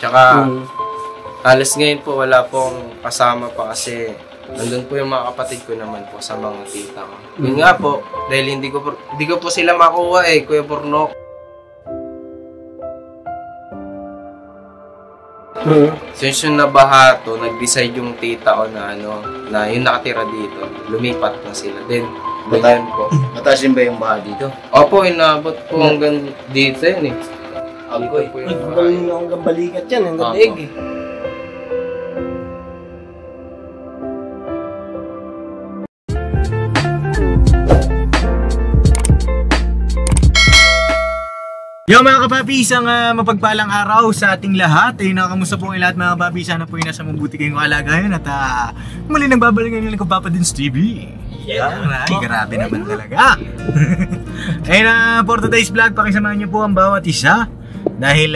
Tsaka, halos ngayon po wala pong kasama pa kasi nandun po yung mga kapatid ko naman po sa mga tita ko. Yun nga po, dahil hindi ko po sila makuha Kuya Burnok. Since yung nabaha to, nag-decide yung tita ko na na yung nakatira dito, lumipat na sila. Then, ganyan po. Mataas ba yung baha dito? Opo, inabot po hanggang dito yun Agoy. Hanggang balikat yan, hanggang daig Yo mga kapapi, isang mapagpalang araw sa ating lahat. Nakamusta po kayo lahat mga kapapi? Sana po yung nasa mabuti kayong kalagayan. At muli nagbabalik ngayon ng Papa Dins TV. Ay, grabe naman talaga. For today's vlog, pakisamahan niyo po ang bawat isa. Dahil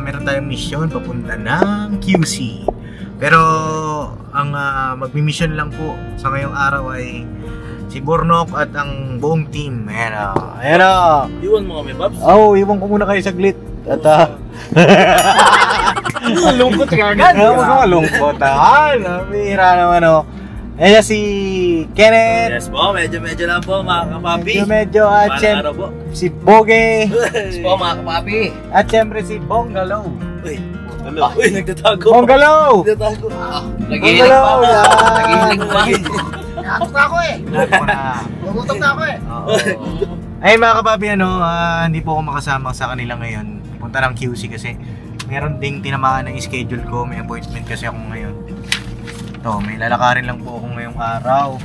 meron tayong mission papunta ng QC. Pero ang magmi-mission lang po sa ngayong araw ay si Burnok at ang buong team. Ayan o. Iwan mo kami, Babs? Oo, iwan ko muna kayo saglit. At malungkot ka agad. Huwag ka malungkot. Bihira naman o. Ayan si Kenneth. Yes po, medyo lang po mga kapapi. Medyo at si Boge. Yes po mga kapapi. At syempre si Bonggalo. Uy, nagtatago. Bonggalo! Nagtatago. Nagihilig pa ako. Nagihilig pa. Nakakot na ako Nagutom na ako Ayun mga kapapi, hindi po ako makasama sa kanila ngayon. Punta ng QC kasi meron ding tinamaan ng schedule ko. May appointment kasi ako ngayon. Ito, may lalakarin lang po ako ngayong araw.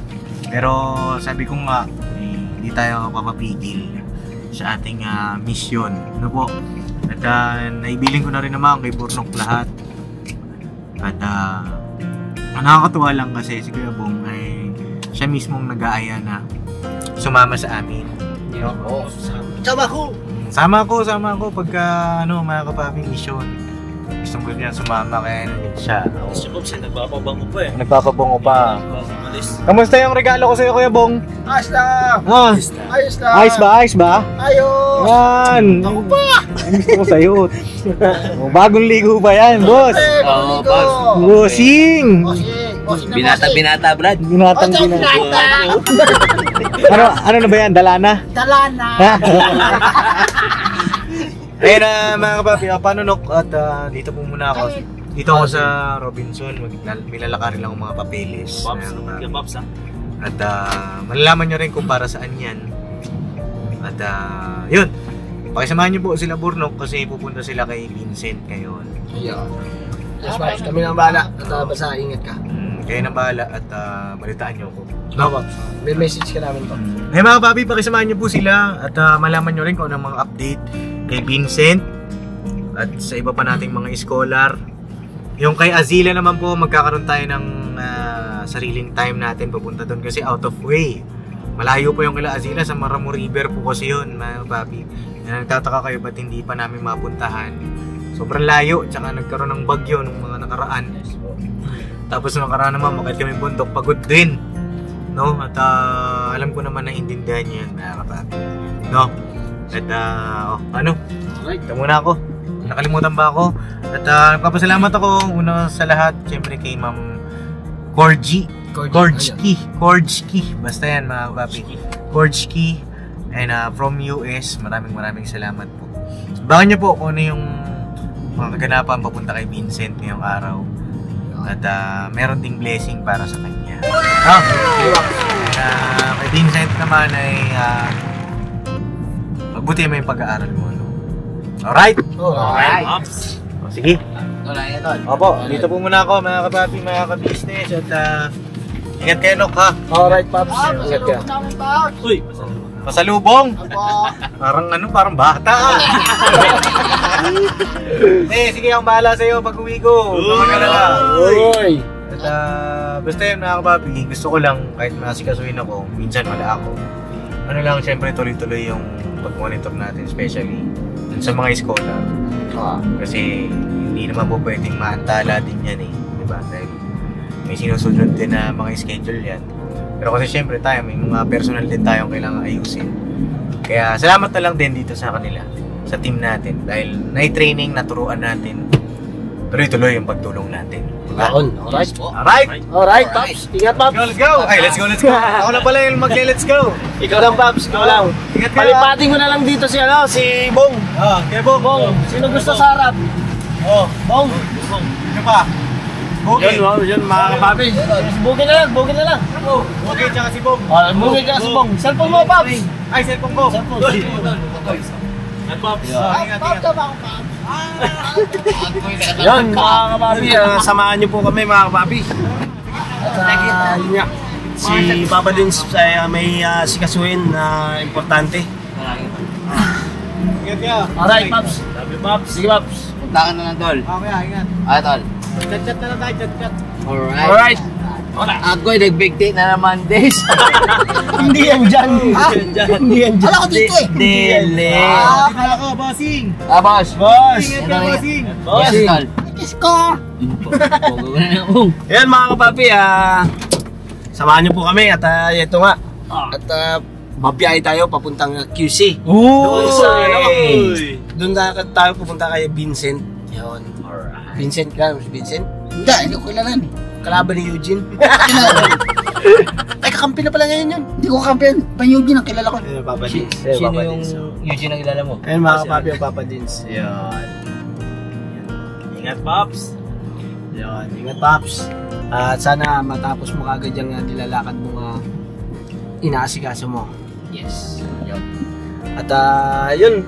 Pero sabi ko nga, hindi tayo papapigil sa ating mission. Ano po? At naibiling ko na rin naman kay Burnok lahat. At nakakatuwa lang kasi si Kuya Bong ay siya mismong nag-aaya na sumama sa amin. Sama ko pagka mga kapapi mission. Gusto ko niya sumama kaya namin siya. Si Bobs nagpapabango pa Nagpapabango pa. Kamusta yung regalo ko sa'yo, Kuya Bong? Ayos lang. Ayos lang. Ayos ba? Ayos. Yan. Ako pa. Ang gusto ko sa'yo. Bagong ligo ba yan, boss? Oo, Bossing. Binata, Brad. Binata. Ano na ba yan? Dalana? Ayun mga kapapi, panunok at dito po muna ako. Dito ako sa Robinson, may lalakarin lang akong mga papeles. At malalaman nyo rin kung para saan yan. At yun, pakisamahan nyo po sila Burnok kasi pupunta sila kay Vincent ngayon. Yes, Babs, kami nang bahala at basta ingat ka. Kayo nang bahala at balitaan nyo ako. May message ka namin po. Hey mga papi, pakisamahan nyo po sila at malaman nyo rin kung anong mga update kay Vincent at sa iba pa nating mga scholar. Yung kay Azila naman po, magkakaroon tayo ng sariling time natin papunta doon kasi out of way. Malayo po yung kila Azila, sa Maramo River po kasi yun mga papi. Nagtataka kayo ba't hindi pa namin mapuntahan. Sobrang layo, tsaka nagkaroon ng bagyo nung mga nakaraan. Tapos nung nakaraan naman, makit kami bundok, pagod din. No? At alam ko naman na intindihan nyo yan mga papi. No? At ito muna ako. Nakalimutan ba ako? At nagpapasalamat ako una sa lahat, syempre kay Ma'am Korji. Basta yan mga papi. Korji. And from US, maraming salamat po. Abangan nyo po kung ano yung mga kaganapan papunta kay Vincent ngayong araw. At meron ding blessing para sa kanya. Kay Vincent naman ay magbuti mo yung pag-aaral mo. Alright? Sige. Opo, dito po muna ako mga kapapi, mga ka-business. At ingat kayo, Nok, ha? Alright, Babs. Ingat ka. Uy, pasalubong? Parang bata. Sige, akong bahala sa'yo pag uwi ko. Uy! At basta yun mga kapapi, gusto ko lang kahit masikasuhin ako, minsan wala ako. Siyempre tuloy-tuloy yung pag-monitor natin, especially sa mga scholar. Kasi hindi naman po pwedeng maantala din yan diba? Dahil may sinusunod din na mga schedule yan. Pero kasi syempre tayo, may mga personal din tayong kailangan ayusin. Kaya salamat na lang din dito sa kanila, sa team natin. Dahil na-training, naturuan natin. tuloy-tuloy yung pagtulong natin. Diba? Alright. Alright! Pops. Ingat, Pops. Let's go! Ay, let's go! Ako na pala yung let's go! Ikaw lang, Pops. Ikaw lang. Ingat ka! Palipating mo na lang dito si Bong. Kaya Bong! Bong, sino gusto sa harap? Bong. Ano pa? Bogey! Yun, mga kapapi. Bugin na lang. Bogey tsaka si Bong! Bugin ka si Bong. Cellphone mo, Pops. Ay, cellphone ko! Pops! Ingat! Yun, mga kapapi. Samahan niyo po kami, mga kapapi. At yun nga. Si Papa Dins ay may sikasuhin na importante. Ingat ka! Alright, Pops. Sabi, Pops. Sige, Pops. Punta ka na lang, tol. Mamaya, ingat! Tol. Chat-chat na lang tayo, chat-chat! Alright. Agoy, nagbigti na naman, Des. Hindi yan dyan. Hindi yan dyan. Alam ko dito eh. Dili. Kala ko, bossing! Boss. Ingat ka, bossing! Boss, tol. Kiss ko. Pogo na na akong. Ayan, mga kapapi. Samahan niyo po kami at ito nga. At mabiyahe tayo papuntang QC. Doon tayo pupunta kay Vincent. Yun. Alright. Vincent ka? Vincent? Hindi ko kailangan. Kalaban ni Eugene. Ay, kakampi na pala ngayon yun. Hindi ko kampiyan. Panyugin ang kilala ko. Papa Dins. Sino yung Eugene ang kilala mo? Ayun, mga kapapi, ang Papa Dins. Yun. Ingat, Pops. Yun, ingat, Pops. At sana matapos mo kagad yung nilalakad mo nga inaasikaso mo. Yes. Yun. At yun,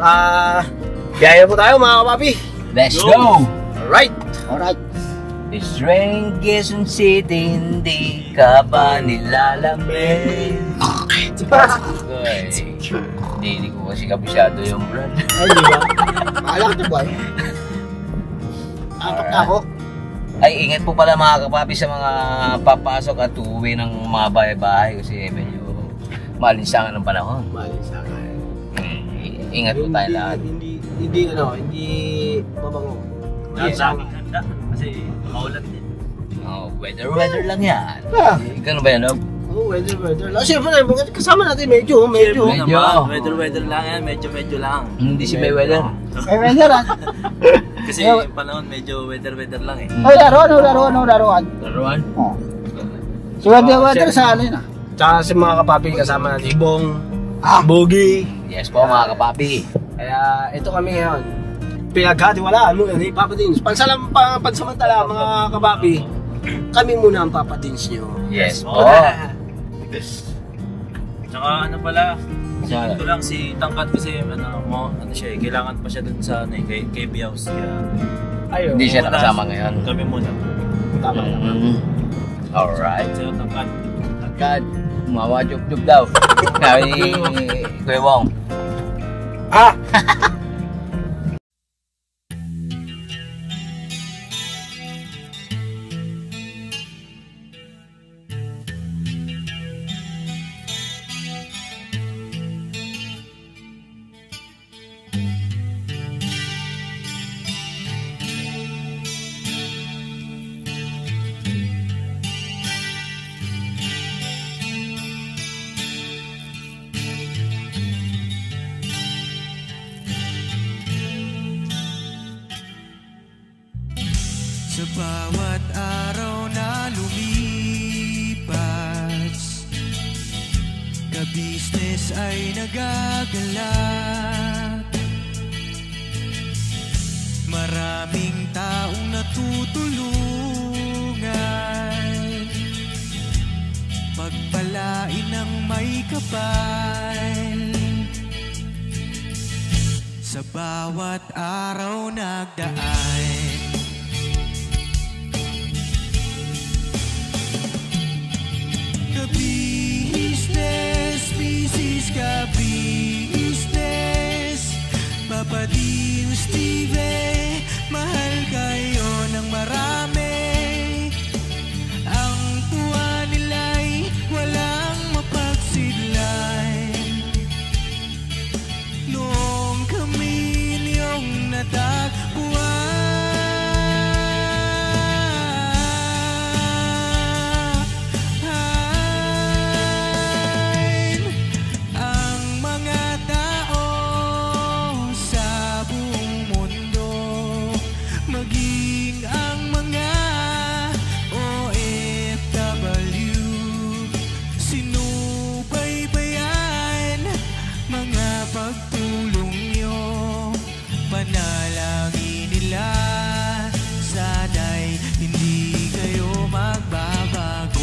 biyaya po tayo, mga kapapi. Let's go! Alright. It's raining Quezon City, hindi ka ba nilalamig? Hindi ko kasi kabisado yung brand. Ay, di ba? Maalak na ba? Apak na ako. Ay, ingat po pala mga kapapi sa mga papasok at uuwi ng mga bahay-bahay kasi medyo malinsangan ng panahon. Malinsangan. Ingat po tayo lahat. Hindi mabango. Lahat sa aming handa kasi maulan din. Oh, weather lang yan. Ikaw na ba yan, Rob? Oo, weather. Siyempre, kasama natin medyo. Medyo. Weather lang yan, medyo lang. Hindi si Mayweather. May weather Kasi yung panahon medyo weather lang eh. Laruan. Laruan? Si weather sa ano yun Tsaka si mga kapapi kasama natin. Ibong, Bogey. Yes po mga kapapi. Kaya ito kami ngayon. Pinaghatiwalaan mo yan, Papa Dins. Pansamantala mga kapapi, kami muna ang Papa Dins nyo. Yes po. Tsaka ano pala, Saan? ito lang si Tangkat kasi ano siya eh, kailangan pa siya dun sa ano eh, kay Biaus. Kaya Ayun. Hindi siya nakasama ngayon. kami muna. Tama. Alright. Sa'yo Tangkat. Agad. Mama jup-jup daw. Sabi ni Kuya Wong. Sa bawat araw na lumipas, ka-business ay nagagalak. Maraming taong natutulungan, pagpalain ng may kapal. Sa bawat araw nagdaan, business, Papa Dins TV, mahal kayo ng marami. Ang tuwa nila'y walang mapagsidlan. Noong kami niyong natagpuan, hindi kayo magbabago.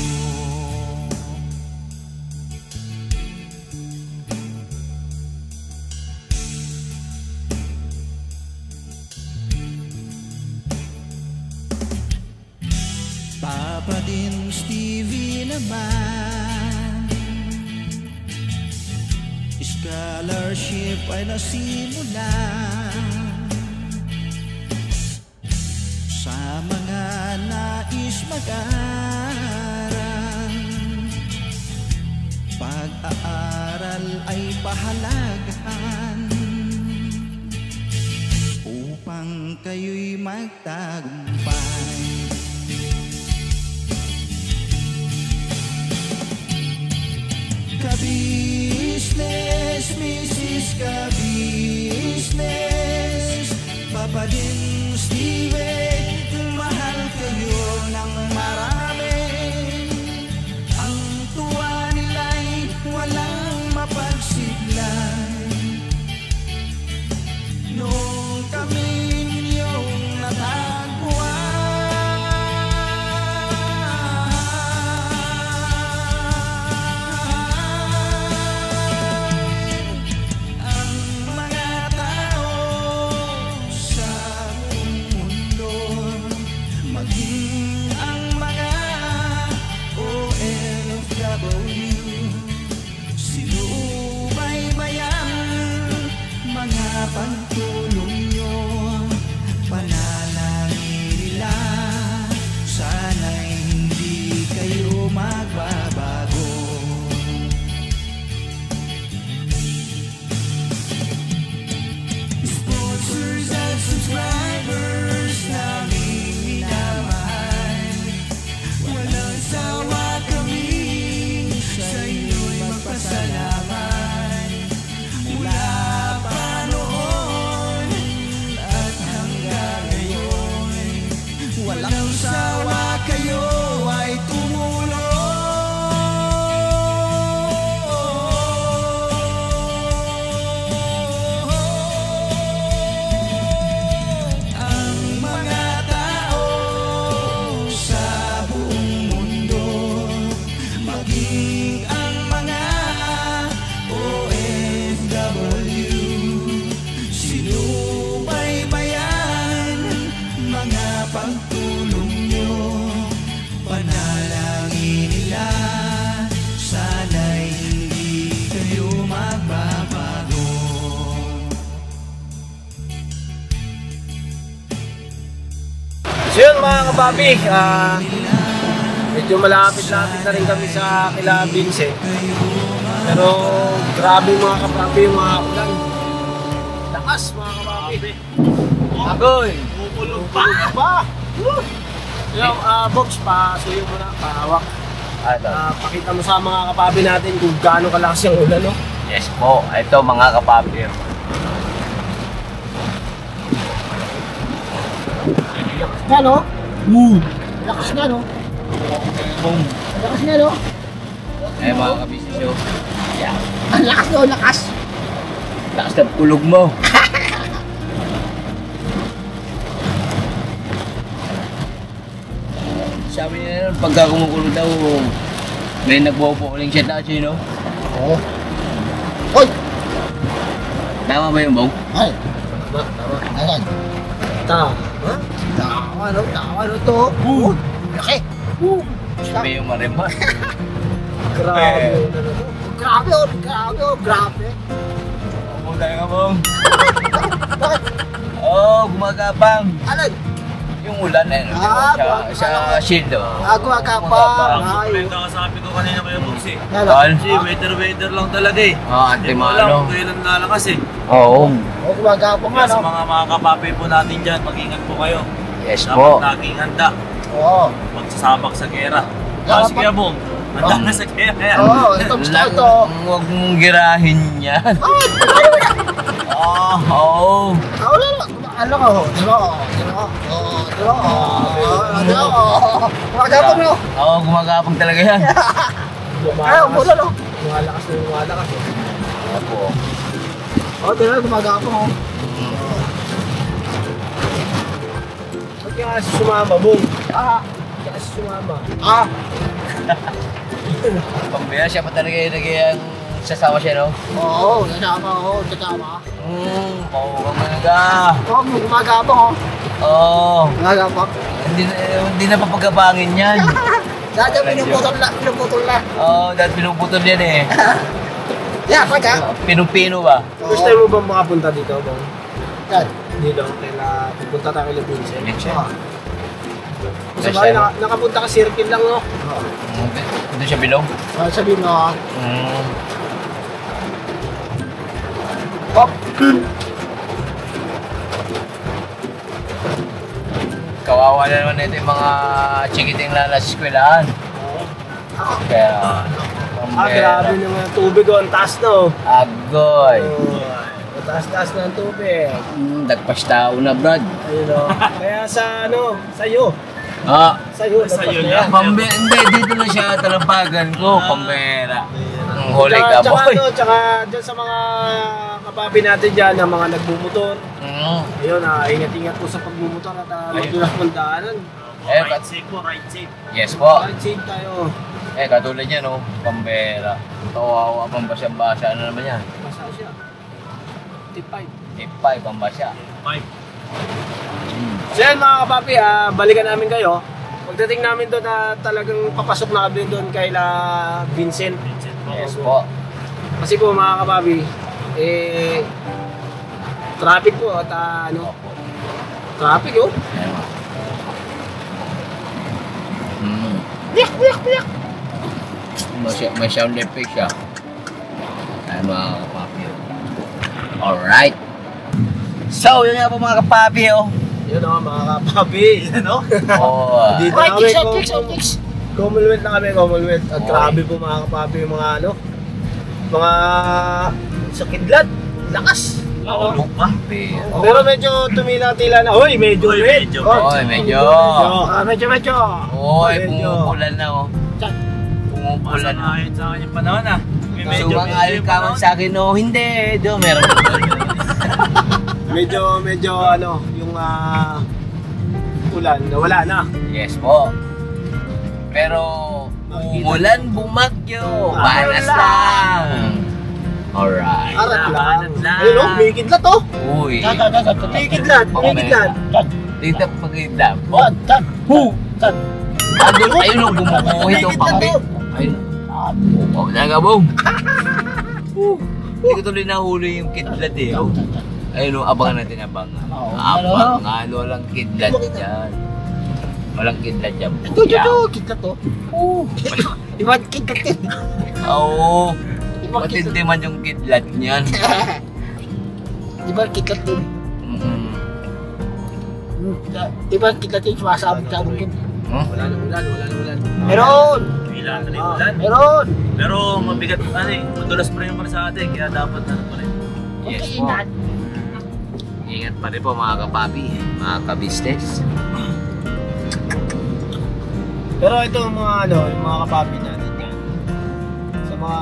Papa din Stevie naman, scholarship ay nasimula sa mga nais mag-aral. Pag-aaral ay pahalagahan upang kayo'y magtagumpay. Ka-business, Mrs. Ka-business, Papa din Steve, mahal kayo ng marami. Ang tuwa nila'y walang mapagsiglay. Nung kami ninyong natagpuan, pagtulong nyo, panalangin nila, sana'y hindi kayo magbabago. Sponsors at subscribers namin minamahal, walang sawa kami sa inyo'y magpasalamat. Mula walang sawa kayo ay tumulong. Ang mga tao sa buong mundo, maging ang mga OFW, sinubaybayan mga pagtulong nyo, panalangin nila, sana'y hindi kayo magbabago. So yun mga kapapi, medyo malapit-lapit na rin kami sa kila Vincent. Pero grabe mga kapapi yung mga ulan. Lakas mga kapapi. Agoy! Pupulog pa! Yung Box, pasuyo mo na, pahawak. Pakita mo sa mga kapapi natin kung gaano kalakas yung ulan, no? Yes po, ito mga kapapi. Lakas na, no? Lakas na, no? Boom! Lakas na, no? Eh mga kabisisyo. Yeah. Ang lakas, no? Lakas! Lakas na kulog mo. Sabi niya nun, pagka kumukulog daw, may nagboboling siya na siya, no? Oo. Hoy! Tama ba yung bong? Ay! Tama. Ayan. Tama. Tama, no? Tama, no? Ito. Laki! Sabi yung marema. Grabe. Grabe, oh! Grabe, oh! Grabe! Pumunta ka, bong. Bakit? Oo, gumagapang. Alay! Yung ulan eh, no? Sa shield, oh. Gumagapang. Ay! Sabi ko kanina kayo Buksi. Tol? Kasi weather lang talaga eh. Oo, Hindi mo alam antimano. kung kailan lalakas eh. Oo. Oh, gumagapang nga, Kaya sa no? mga kapapi po natin dyan, mag-ingat po kayo. Yes Dapat po. laging handa. Oo. Magsasabak sa gera. Dapat- Sige Bong, handa ka sa gera. Oo, ito gusto ko ito. Huwag mong girahin yan. Oo. Wala lang. Ano ka ho? Diba? Diba? Diba? Diba? Gumagapang, no? Oo, gumagapang talaga yan. Ay, wala, no? Lumalakas na lumalakas, eh. Opo. Oo, diba? Gumagapang, oh. Ba't kaya kasi sumama, Bong? Kaya sumama. Pambira siya pa talaga yung naging sasama siya, no? Oo, kasama ako, kasama. Pauwang mga. Oo, gumagabang Oo. Gumagabang. Hindi na papagabangin yan. Dati pinuputol na. Oo, dahil pinuputol yan eh. Yeah, pagka. Pinupino ba? First time mo bang makapunta dito, bang? Yan. Dito, kaya pupunta tayo kay Vincent. Kasi bakit nakapunta ka circle lang, no? Doon siya bilog? Sabihin mo, Pop! Kawawa na naman ito yung mga chikiting na nasa eskwelahan. Kaya... grabe naman ang tubig, ang taas, no? Agoy! Taas-taas na ang tubig. Dagpas tao na, Brad. Ayun, no? Kaya sa'yo. Sa'yo niya. Hindi, dito na siya talampagan ko, pambera. Ang huli ka, boy. Tsaka dyan sa mga kapapi natin dyan, na mga nagbumotor. Ayun, ingat-ingat po sa pagbumotor at madulas mong daanan. Ride safe po, ride safe. Yes po. Ride safe tayo. Katulad niya, no? Pambera. Kawawa, pambasya-basya. Ano naman yan? Basa siya. Tipay. Tipay, pambasya. 5. So yan mga kapapi, balikan namin kayo. Pagdating namin doon talagang papasok na kami doon kay Vincent. Yes po. Kasi po mga kapapi, traffic po at traffic oh. Biyak! May sound effect siya. Ay mga kapapi. Alright. So, yun nga po mga kapapi oh. Yun o mga kapapi, yan o. Dito Oh. na kami, Commonwealth na kami, Commonwealth. At grabe po mga kapapi yung mga mga sakidlat, lakas. Pero medyo tumila-tila na. Hoy, medyo. Medyo. Hoy, pumupulan na oh. Pumupulan na. Ayon sa akin yung panahon Sumang-ayon ka man sa akin o hindi. Meron medyo yung ulan, wala na. Yes po. Pero umulan, bumagyo. Banas lang. Alright. Arat lang. Ayun o, may kidlat o. Uy. May kidlat. Dito pag-idlap. Ayun o, bumubuhit o pangit. Ayun. Nagabong. Hindi ko tuloy nahuli yung kidlat eh. Ayun o, abangan natin abangan. Abangan, walang kidlat dyan. Walang kidlat dyan. Ito, kidlat o. Diba kidlat yun? Oo. Matindi man yung kidlat niyan. Diba kidlat dun? Diba kidlat yun, sumasabot sa akin. Wala na ulan. Meron! Meron! Pero mabigat, madulas pa rin yung sa atin, kaya dapat na pa rin. Yes po. Ingat pa rin po mga kapapi, mga ka-business. Pero ito yung mga kapapi natin yan. Sa mga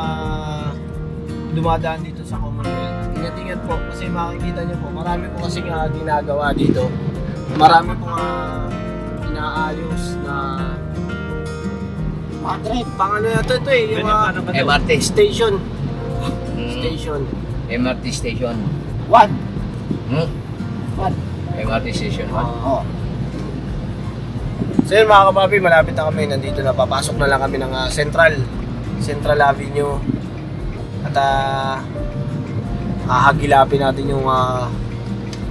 dumadaan dito sa Commonwealth, ingat-ingat po kasi makikita nyo po, marami po kasi ginagawa dito. Marami po inaayos na mga trend. Pang na ito yung MRT station. MRT station. What? MRT station 1. Oo. So yun mga kapapi, malapit na kami. Nandito na, papasok na lang kami ng Central Avenue. At hahagilapin natin yung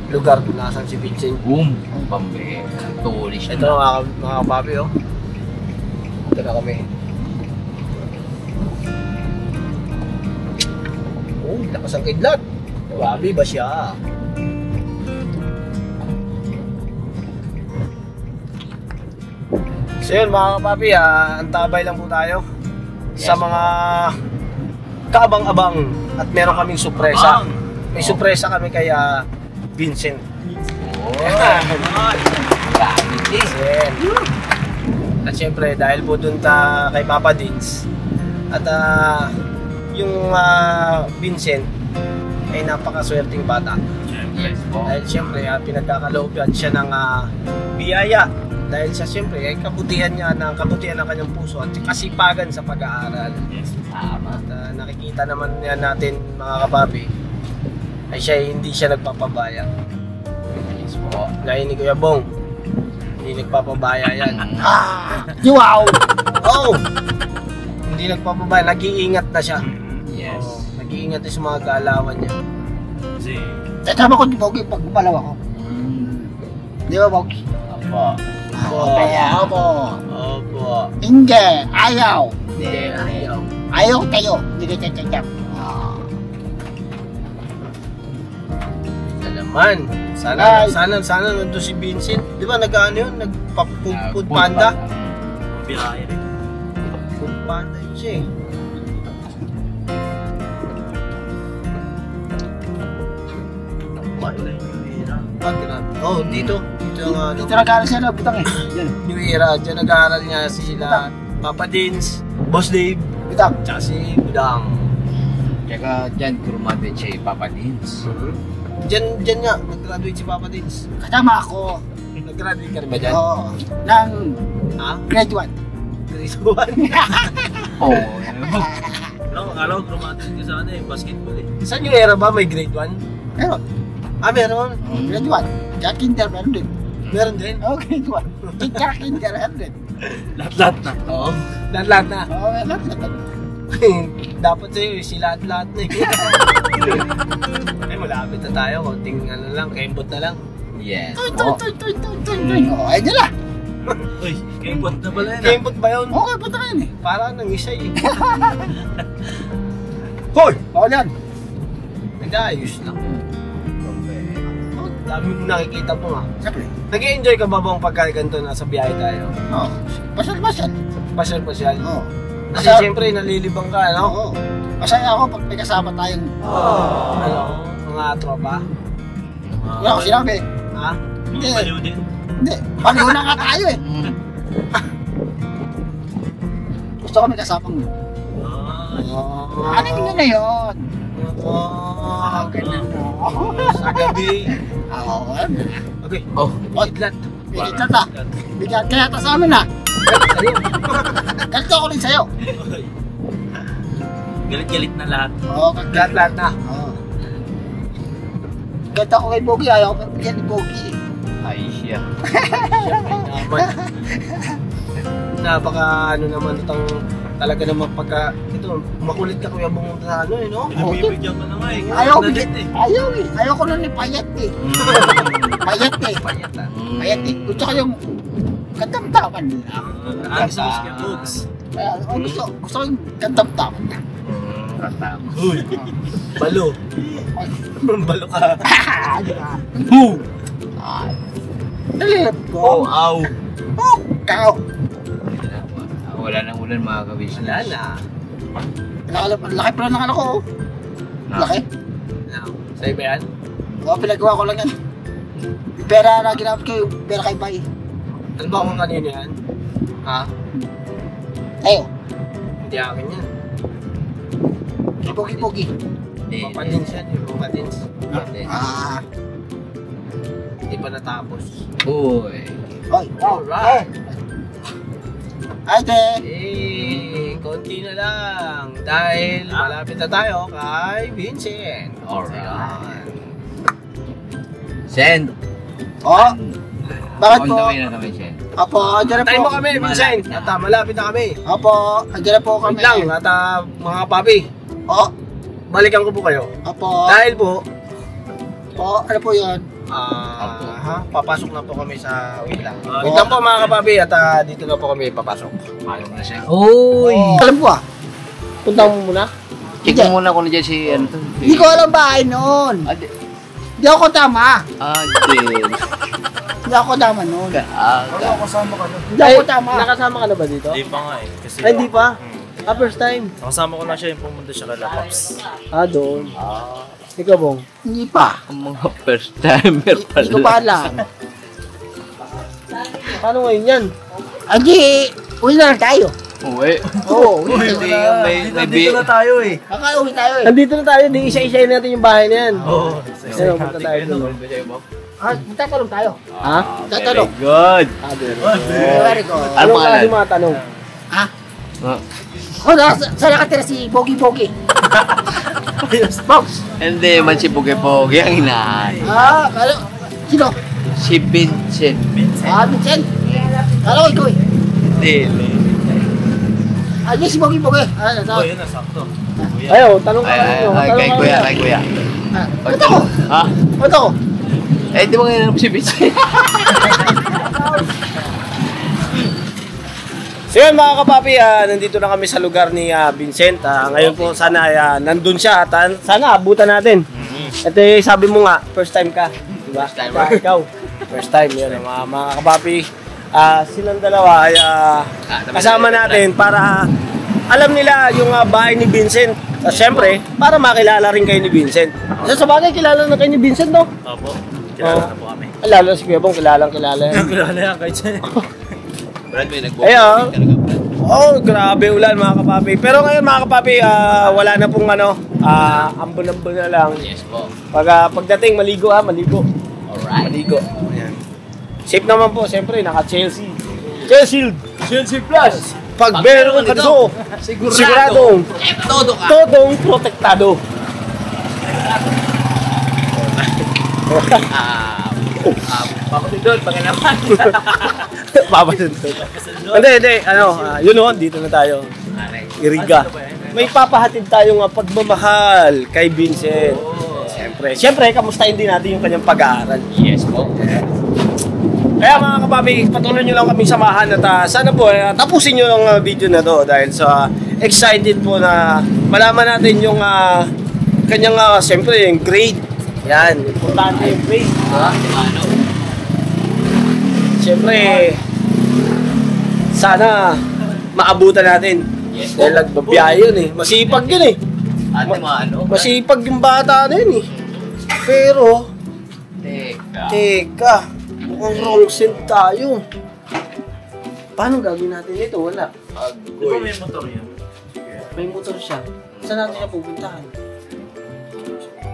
lugar kung nasan si Vincent. Boom! Pambira. Tulis na. Ito mga kapapi oh. Ito na kami. Oh, lakas ang kidlat. Grabe ba siya? So yun mga kapapi, antabay lang po tayo sa mga kaabang-abang at meron kaming sorpresa. May sorpresa kami kay Vincent. At syempre dahil po dun kay Papa Dins at yung Vincent ay napakaswerteng bata. Yes po. Dahil syempre pinagkakalooban siya ng biyaya Dahil sa siyempre, ay kabutihan ng kanyang puso at kasipagan sa pag-aaral. Yes, tama. At nakikita naman yan natin mga kapapi, ay hindi siya nagpapabaya. Yes po. Gaya ni Kuya Bong, hindi nagpapabaya yan. Wow! Oo! Hindi nagpapabaya, nag-iingat na siya. Yes. Oo, nag-iingat na sa mga galawan niya. Kasi, Tatama ko di Pogi pag gumalaw ako. Di ba, Pogi? Apo. Kaya, Opo. hindi, ayaw. Hindi, ayaw. Ayaw tayo. Hindi ka tiyatiyap. Ito naman. Sana nandun si Vincent. Di ba nag-ano yun? Nag-food panda? biyahe rin. Food panda yun siya eh. Oh, dito ang Dito nag-aaral siya na butang eh. Yan. New Era. Diyan nag-aaral niya sila Papa Dins, Boss Dave, Butang. tsaka si Budang. Tsaka dyan, graduate si Papa Dins. Diyan nga, nag-graduate si Papa Dins. Kasama ako. Nag-graduate ka rin ba dyan? Oo. Ng Ha? grade 1. Grade 1? Oo. Akala ko dramatic ka sa ano eh, basketball eh. Sa New Era ba may grade 1? Meron. Meron. Grade 1. Kaya kinder meron din. Meron din. Oo, grade 1. Kaya kinder meron din. Lahat-lahat na. Oo. Lahat na. Oo, meron. Dapat sa'yo, lahat na eh. Ay, malapit na tayo. Konting ano lang, kembot na lang. Yes. Tuy. Oo, ay nila. Uy, gamebot na pala yun ah. Kembot ba yun? Okay, punta ka yun eh. Para nang isay eh. Hoy! Oo yan. Nag-aayos lang. Oh, dami mo nakikita po nga. Siyempre. Nag-i-enjoy ka ba bang pagka ganito nasa biyahe tayo? Oo. Pasyal. Pasyal-pasyal. Oo. Kasi siyempre nalilibang ka, ano? Oo. Masaya ako pag may kasama tayong... Ano? Mga tropa? Wala ko sinabi. Ha? Hindi. Baliw din. Hindi. Baliw na nga tayo eh. Gusto ko may kasama mo. Ano yun na yun? Oh, Ganun. sa gabi. Oo. Okay. Oh. Oy, bigyan ka ta. Bigyan kaya ta sa amin ha. Ganito ako rin sa'yo. Galit-galit na lahat. Oo, Lahat na. Oo. Ganito ako kay Pogi. Ayaw ko bigyan ni Pogi. Ay siya. Naman. Napaka ano naman itong talaga naman pagka ito makulit ka Kuya Bong sa ano eh no? Pinagbibigyan ka na nga eh. Ayaw Galit bigyan. Ayaw eh. Ayaw ko na ni Payet eh. Payet eh. Payat na. Payet eh. Gusto ko yung katamtaman lang. Gusto mo siya books. Gusto ko yung katamtaman lang. Tama. Uy, Balo. Balo ka. Boom! Dalilap ko. aw. Oh, kao. Wala nang ulan mga kabis. Wala na. Laki pala ng ano ko. Oh. Laki. Sa iba yan? Oo, pinagawa ko lang yan. Yung pera na ginamit ko, yung pera kay Bay. Ano ba kung kanino yan? Ha? Tayo. Hindi akin yan. Pogi-pogi. Papa Dins yan. Yung Papa Dins. Ah. Hindi pa natapos. Uy. Oy. Alright. Ay, te. Konti na lang. Dahil malapit na tayo kay Vincent. Alright. Send. Oh. Bakit On po? the way na kami, Send. Opo, andyan na Tayo po. mo kami, Vincent. At malapit na kami. Opo, andyan na po kami. Wait lang, at mga papi, Oh. balikan ko po kayo. Opo. Dahil po, Ano po yun? papasok na po kami sa wait lang. Ah, Wait lang po mga kapapi at dito na po kami papasok. Ayaw na siya. Uy. Alam ko ah. Punta mo muna. Check mo muna kung nandiyan si ano to. Hindi ko alam bahay noon. Hindi ako tama. Adel. Hindi ako tama noon. Kaaga. Hindi ako tama. Nakasama ka na ba dito? Hindi pa nga eh. Kasi, Ay, hindi pa. First time. Nakasama ko na siya yung pumunta siya kay Lapops. Doon. Ikaw, Bong. Hindi pa. Ang mga first timer Hindi ko pa alam. Paano ngayon yan? Adi, uwi na lang tayo. Uy. Oo, uwi Hindi na. yung may Dito na tayo eh. Kakauwi tayo eh. Nandito na tayo, di isa-isayin natin yung bahay na yan. Oo. Ayun, punta tayo doon. Tatanong tayo. Ha? Tatanong. Good. Very good. Ano Anong pangalan? klase mga tanong? Ha? Saan nakatira si Pogi Pogi? Box. Hindi man si Pogi-Pogi ang hinahan. Sino? Si Vincent. Vincent. Kala ko ikaw eh. Hindi. Yes, si Pogi Pogi. Yun na, sakto. Ayo, tanong ka Ay, lang. kay Kuya. Ito ko. Ha? Ito ko. Eh, di ba ngayon si Vincent? So yun mga kapapi, nandito na kami sa lugar ni Vincent. Ngayon po sana nandun siya at sana abutan natin. Ito sabi mo nga, first time ka. Diba? First time. Ikaw. First time yun mga kapapi. Silang dalawa ay kasama natin para alam nila yung bahay ni Vincent. Siyempre, para makilala rin kayo ni Vincent. Sa bagay, kilala na kayo ni Vincent, no? Opo. Kilala na po kami. Lalo si Kuya Bong, kilalang kilala yan. Kilala yan kahit saan. Brad, may Ayun. Oh, grabe ulan mga kapapi. Pero ngayon mga kapapi, wala na pong ambon-ambon na lang. Yes po. Pagdating, maligo maligo. Alright. Maligo. Ayan. Safe naman po, siyempre, naka-Chelsea. Chelsea Plus. Pag meron ka so, siguradong Todo ka. todong protektado. Papatidol, pangalaman. Papasundot. Hindi. Yun o, dito na tayo. Iriga. May papahatid tayong pagmamahal kay Vincent. Siyempre, kamustahin din natin yung kanyang pag-aaral. Yes po. Kaya mga kapapi, patuloy nyo lang kaming samahan at sana po tapusin nyo ang video na to dahil sa excited po na malaman natin yung kanyang siyempre yung grade. Yan, importante yung grade. Ano? Siyempre, sana maabutan natin. Yes. Dahil nagbabiyahe yun eh. Masipag yun eh. Ate ano? Masipag yung bata na yun eh. Pero, teka, mukhang wrong send tayo. Paano gagawin natin ito? Wala. Di ba may motor yun? May motor siya. Saan natin siya pupuntahan?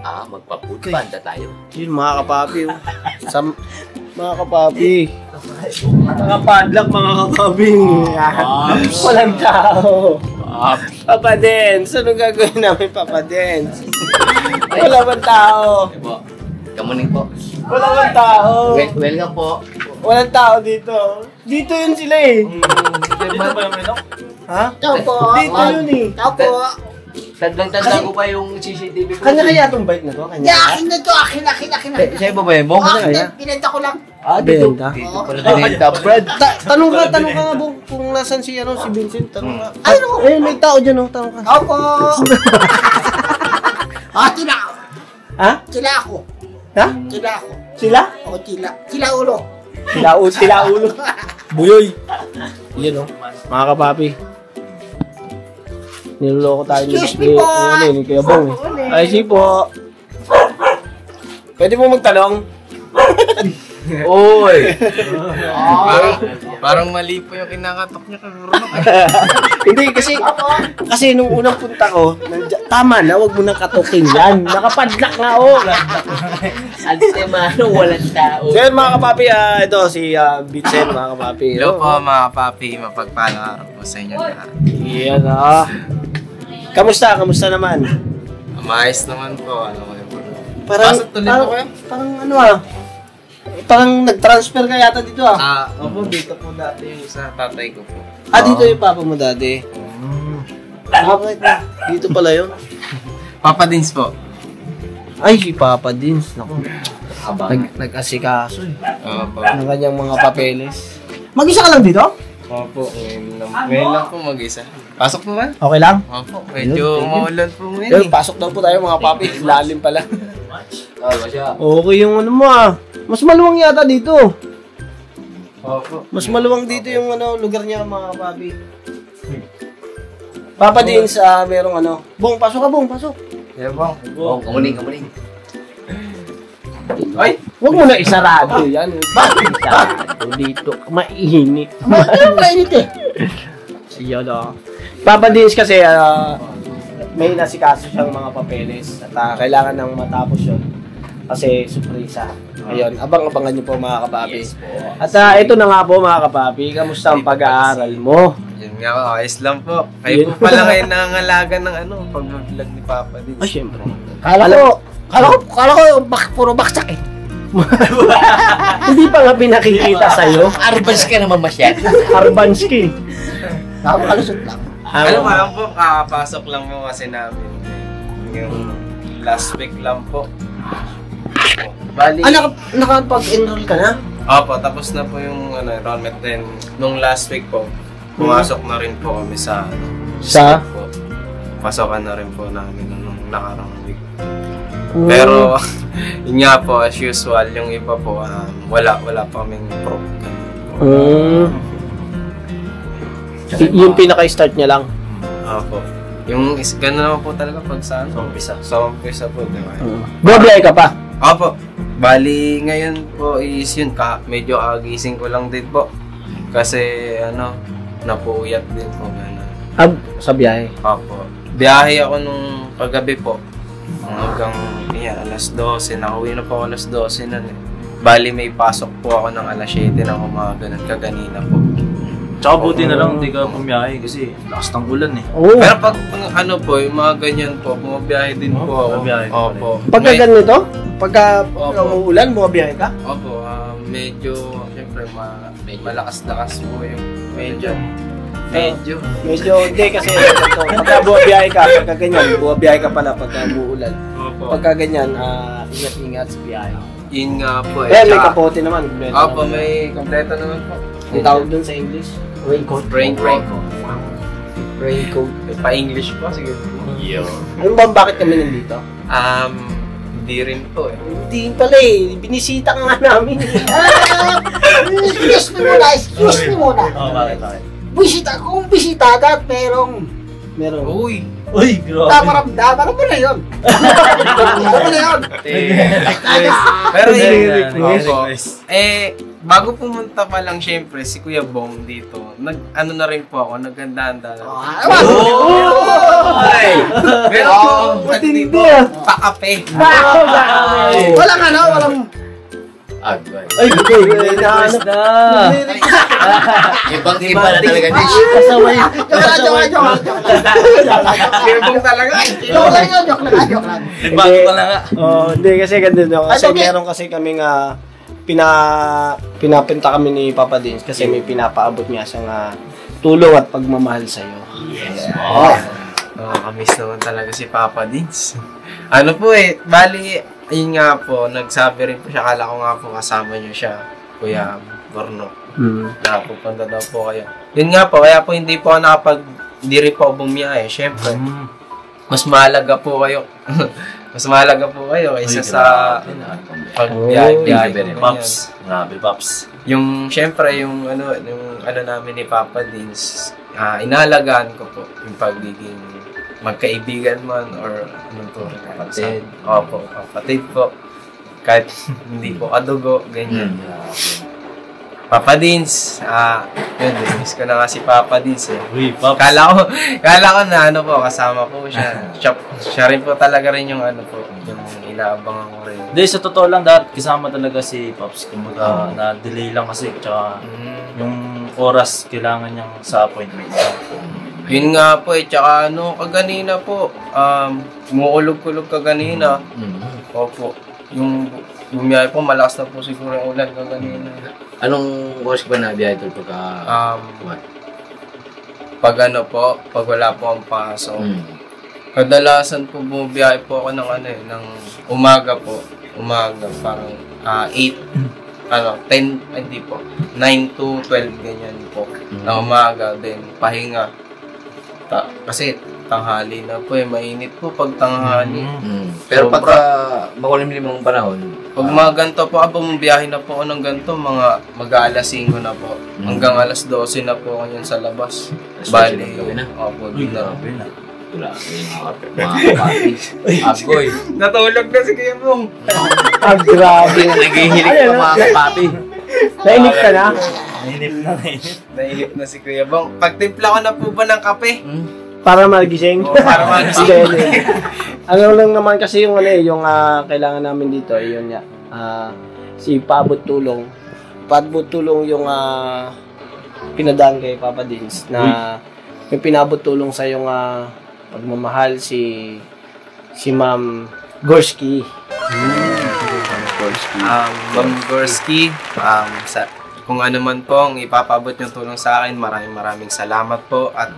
Magpaputbanda tayo. Yun mga kapapi. Mga kapapi. Mga padlock mga kapapi. Walang tao. Papa Dance. Anong gagawin namin Papa Dance? Wala bang tao? Kamuning po. Wala bang tao? Welcome po. Walang tao dito. Dito yun sila eh. Dito ba yung menok? Ha? Tao po. Dito yun eh. Tao po. Tanda ko pa yung CCTV ko. Kanya kaya itong bike na to? Kanya kaya? Akin na to. Akin. Sa iba ba yun? Bong? Binenta ko lang. Benta. Dito pala binenta, Brad. Tanong ka nga Bong, kung nasan si Vincent. Tanong ka. Ay, no. May tao dyan tanong ka. Tao po. Tila ako. Ha? Tila ako. Ha? Tila ako. Sila? Tila. Tila ulo. Sila ulo. Buyoy. Yan mga kapapi. Niloloko tayo Excuse me po. ni Kuya Bong eh. Ay, si po. Pwede mo magtanong? Oy! Parang mali po yung kinakatok niya kay Bruno. Hindi, kasi nung unang punta ko, tama na, wag mo nang katukin yan. Nakapadlock nga Antemano, walang tao. So yun mga kapapi, ito si Vincent mga kapapi. Hello po mga papi, mapagpalang araw po sa inyo lahat. Yan Kamusta naman? Maayos naman po, Parang Pasok tuloy po kayo? Parang nag-transfer ka yata dito Opo, dito po dati yung sa tatay ko po. Dito yung papa mo dati. Bakit? Dito pala yun. Papa Dins po. Ay, si Papa Dins. Naku. Nag-asikaso eh. Opo. Ng kanyang mga papeles. Mag-isa ka lang dito? Opo, ngayon lang po mag-isa. Pasok po ba? Okay lang? Opo, medyo maulan po Yun, ngayon eh. pasok daw po tayo mga papi. Lalim pala. Siya. Okay yung mo Mas maluwang yata dito. Opo. Mas maluwang dito yung lugar niya mga papi. Papa Dins, merong Bong, pasok ka Bong, pasok. Yeah, bang. Bong, kamuning. Ay! Huwag mo na isarado yan. Bakit isarado dito? Mainit. Mainit eh. Siya na. Papa Dins kasi may nasikaso siyang mga papeles at kailangan nang matapos yun. Kasi surpresa. Ayun, abang-abangan niyo po mga kapapi. Yes po. At ito na nga po mga kapapi, kamusta ang pag-aaral mo? Yun nga, ayos lang po. Kayo po pala kayo nangangalaga ng pag-vlog ni Papa din. Ay, syempre. Kala ko, puro baksak eh. Hindi pa nga pinakikita sa'yo. Arbans ka naman masyado. Arbanski. Nakakalusot lang. Ano ba lang po, kakapasok lang po kasi namin. Yung last week lang po. Bali, Nakapag-enroll ka na? opo, tapos na po yung enrollment din. Nung last week po, pumasok na rin po kami sa Sa? school po. Pasokan na rin po namin nung nakarang week. Pero, yun nga po, as usual, yung iba po, wala pa kaming proof. Yung pinaka-start niya lang. Opo. Yung gano'n naman po talaga pag sa umpisa. Sa umpisa po, di ba? Bumabiyahe ka pa? Opo. Bali, ngayon po is yun, medyo agising ko lang din po. Kasi, napuyat din po. Sa biyahe. Opo. Biyahe ako nung kagabi po. Hanggang, alas 12. Nakauwi na po ako alas 12 nun eh. Bali, may pasok po ako ng alas 7 na umaga ng kaganina po. Tsaka buti na lang hindi ka pumiyahe kasi lakas ng ulan eh. Oo. Pero pag po, yung mga ganyan po, bumabiyahe din po ako. bumabiyahe ka Opo. Pagka ganito? Pagka Opo. umuulan, bumabiyahe ka? Opo, medyo, siyempre, malakas-lakas po yung medyo. Hindi kasi pagka bumabiyahe ka, pagka ganyan, bumabiyahe ka pala pagka umuulan. Opo. Pagka ganyan, ingat-ingat sa biyahe. Yun nga po May Tsaka- kapote naman. Opo, may kompleto naman po. Ang tawag dun sa English? Raincoat. Raincoat. Raincoat. Pa-English po, sige. Ano ba bakit kami nandito? Hindi rin po eh. Hindi pala eh. Binisita ka nga namin. Excuse me muna. Bakit? Kung bisita at merong Uy! Uy, grabe. daparamdaman, ano ba na yun? Ano ba na yun? Pero Request. opo. Bago pumunta pa lang syempre si Kuya Bong dito, na rin po ako, naghanda-handa. Pero matindi dito, ah. pakape. Walang Agway. Ay, Request na. Ibang-iba na talaga dish. Kasama yun. joke Kuya Bong talaga. joke lang. Bago pa lang nga. Hindi kasi ganun no. Kasi Ay, okay. meron kasi kaming pinapinta kami ni Papa Dins kasi may pinapaabot niya siyang tulong at pagmamahal sa iyo. Yes. Nakakamiss naman talaga si Papa Dins. Bali, ayun nga po, nagsabi rin po siya, kala ko nga po kasama niyo siya, Kuya Borno. Na pupunta daw po kayo. Yun nga po, kaya po hindi po ako hindi rin po ako bumiyahe. Syempre, mas mahalaga po kayo. Mas mahalaga po kayo kaysa sa pagbiyahe. Pops. Grabe, Pops. Yung, syempre, yung namin ni Papa Dins, inalagaan ko po yung pagiging magkaibigan man or anong to, Kapatid. Opo, kapatid po. Kahit hindi po kadugo, ganyan. Papa Dins, yun, miss ko na nga si Papa Dins eh. Uy, Pops. Kala ko na kasama po siya. Siya rin po talaga rin yung yung inaabangan ko rin. Hindi, sa totoo lang, kasama talaga si Pops. Kumbaga, na-delay lang kasi. Tsaka, yung oras kailangan niyang sa appointment. Yun nga po tsaka kaganina po, umuulog-kulog kaganina. Opo, yung bumiyahe po, malakas na po siguro yung ulan kaganina. Anong oras ba na biyahe ito pagka... Pag pag wala po ang pasok. Kadalasan po bumiyahe po ako ng umaga po. Umaga, parang 8, 10, hindi po, 9 to 12, ganyan po. Na umaga, then pahinga. Kasi tanghali na po mainit po pag tanghali. Pero pagka makulimlim ang panahon, Pag mga ganito po, bumiyahe na po ako ng ganito, mag-aalas 5 na po. Hanggang alas 12 na po ako yun sa labas. Bali, opo, Uy, di na. grabe na. wala mga kapatid. Agoy. Natulog na si Kuya Bong. Grabe. Naghihilig pa mga kapatid. Nainip ka na? Nainip na. Nainip na si Kuya Bong. Pagtimpla ko na po ba ng kape? Para magising? Oo, para magising. Hindi, hindi. Ano lang naman kasi yung yung kailangan namin dito, yun nga. Si Paabot Tulong. Paabot Tulong yung pinadaan kay Papa Dins na may pinabot tulong sa yung pagmamahal si Ma'am Gorski. Ma'am Gorski, kung ano man po ang ipapabot yung tulong sa akin, maraming salamat po at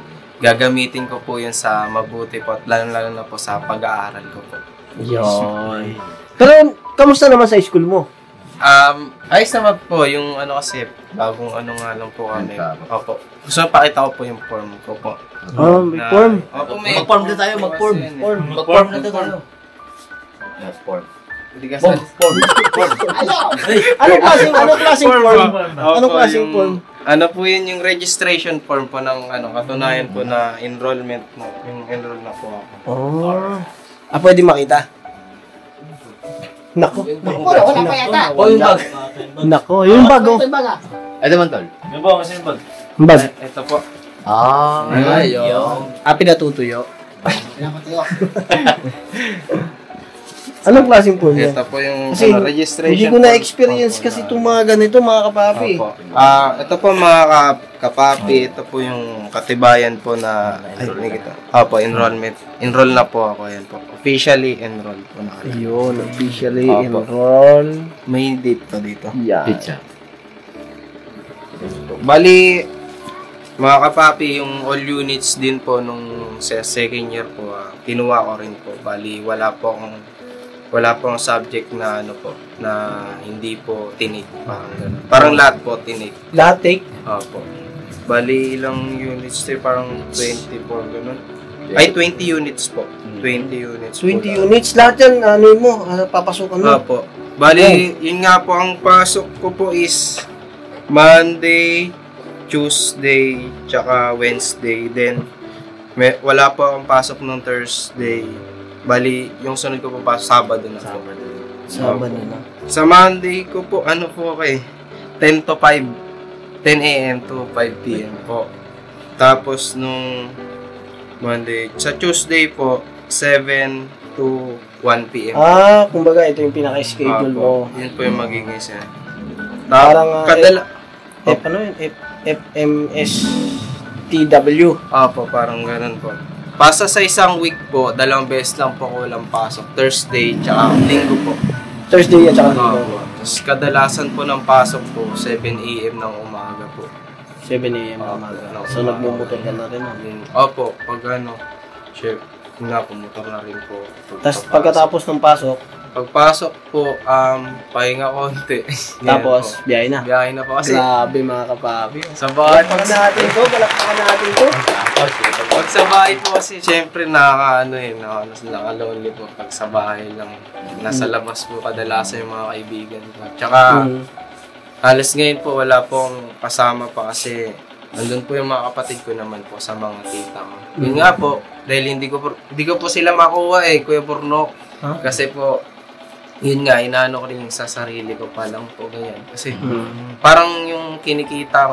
gagamitin ko po yun sa mabuti po at lalo na po sa pag-aaral ko po. Yoy. Pero, kamusta naman sa school mo? Ayos naman po, yung kasi, bagong nga lang po kami. Opo. Gusto pakita ko po yung form ko po. May form? Opo, may Mag-form na tayo, mag-form. Mag-form na tayo. Mag-form. Hindi kasi. Anong klaseng form? Anong klaseng form? Ano po yun yung registration form po ng katunayan po na enrollment mo. Yung enroll na po ako. Oh. Pwede makita? Nako. Wala pa yata. Yung bag. Nako, yung bag oh. Ito yung baga. Ito man, tol. Yung ba kasi yung bag? Bag. Ito po. Ayun. Pinatutuyo. Kailangan tayo. Anong klaseng form yan? Ito po yung Kasi registration hindi ko form. na-experience kasi itong mga ganito, mga kapapi. Opo. Ito po mga kapapi, ito po yung katibayan po na enrollment. Enroll na po ako, yan po. Officially enrolled po na ako. Ayun, officially Opo. enroll. May date to dito. Yeah. Pizza. Bali, mga kapapi, yung all units din po nung sa second year po, kinuha ko rin po. Bali, wala po akong subject na na hindi po tinake. Parang ganun. Parang lahat po tinake. Lahat take? Opo. Bali, ilang units to? Parang 24, ganun. Ay, 20 units po. 20 units 20 po. units. Lahat yan, papasukan mo. Opo. Bali, yun nga po, ang pasok ko po is Monday, Tuesday, tsaka Wednesday. Then, wala po akong pasok ng Thursday. Bali, yung sunod ko po pa, Sabado na po. Sabado na. Sa Monday ko po, 10 to 5. 10 a.m. to 5 p.m. po. Tapos, nung Monday, sa Tuesday po, 7 to 1 p.m. Kumbaga, ito yung pinaka-schedule mo. Yun po yung magiging isa. Parang, Opo, FMSTW. parang ganun po. Pasa sa isang week po, 2 beses lang po ko walang pasok. Thursday, tsaka Linggo po. Thursday at saka Linggo. Opo. Tapos kadalasan po ng pasok po, 7 a.m. ng umaga po. 7 a.m. umaga. So, nagmumotor ka na rin. Opo, pag chef, pumotor na rin po. Tapos, pagkatapos ng pasok, Pagpasok po, pahinga konti. tapos, biyahe na. Biyahe na po kasi. Grabe mga kapapi. Sa bahay Palakpakan natin to. Pag sa bahay po kasi, syempre nakalonely po pag sa bahay lang. Nasa labas po kadalasan yung mga kaibigan ko. Tsaka, halos ngayon po wala pong kasama pa kasi nandun po yung mga kapatid ko naman po sa mga tita ko. Yun nga po, dahil hindi ko po sila makuha Kuya Purnok. Kasi po, yun nga, inaano ko rin sa sarili ko pa lang po ganyan. Kasi parang yung kinikita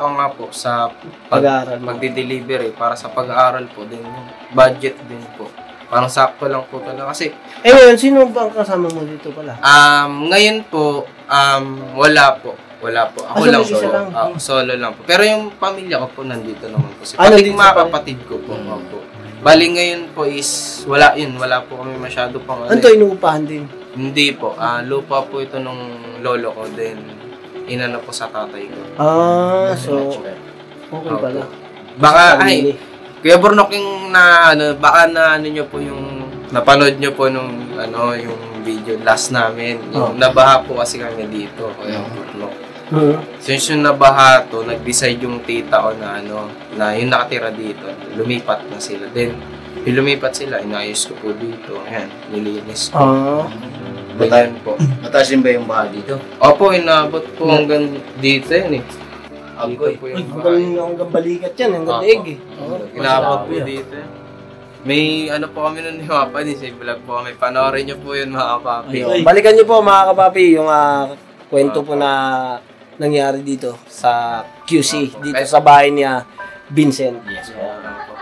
ko nga po sa Pag-aaral mo. magdi-delivery para sa pag-aaral po din yung budget din po. Parang sakto lang po talaga kasi Ngayon, sino ba ang kasama mo dito pala? ngayon po wala po. Ako lang mag-isa lang? solo lang po. Pero yung pamilya ko po nandito naman po. nandito Mga pa rin? kapatid ko po. Opo. Bali ngayon po is wala po kami masyado pang Ano to, inuupahan din? Hindi po. Lupa po ito nung lolo ko then inano po sa tatay ko. So, okay pala. Baka Kuya Burnok yung baka niyo po yung napanood niyo po nung yung video last namin. Yung nabaha po kasi kami dito, Kuya Burnok. Since yung nabaha to, nag-decide yung tita ko na na yung nakatira dito, lumipat na sila. Then, yung lumipat sila, inayos ko po dito. Ayan, nilinis ko. Ganyan po. Mataas din ba yung baha dito? Opo, inabot po hanggang dito yan Dito po yung bahay. Hanggang balikat yan, hanggang daig Inabot po dito. May po kami nun ni Papa, sa vlog po kami. Panoorin niyo po yun mga kapapi. Balikan niyo po mga kapapi yung kwento po na nangyari dito sa QC, dito sa bahay niya Vincent. Yes po.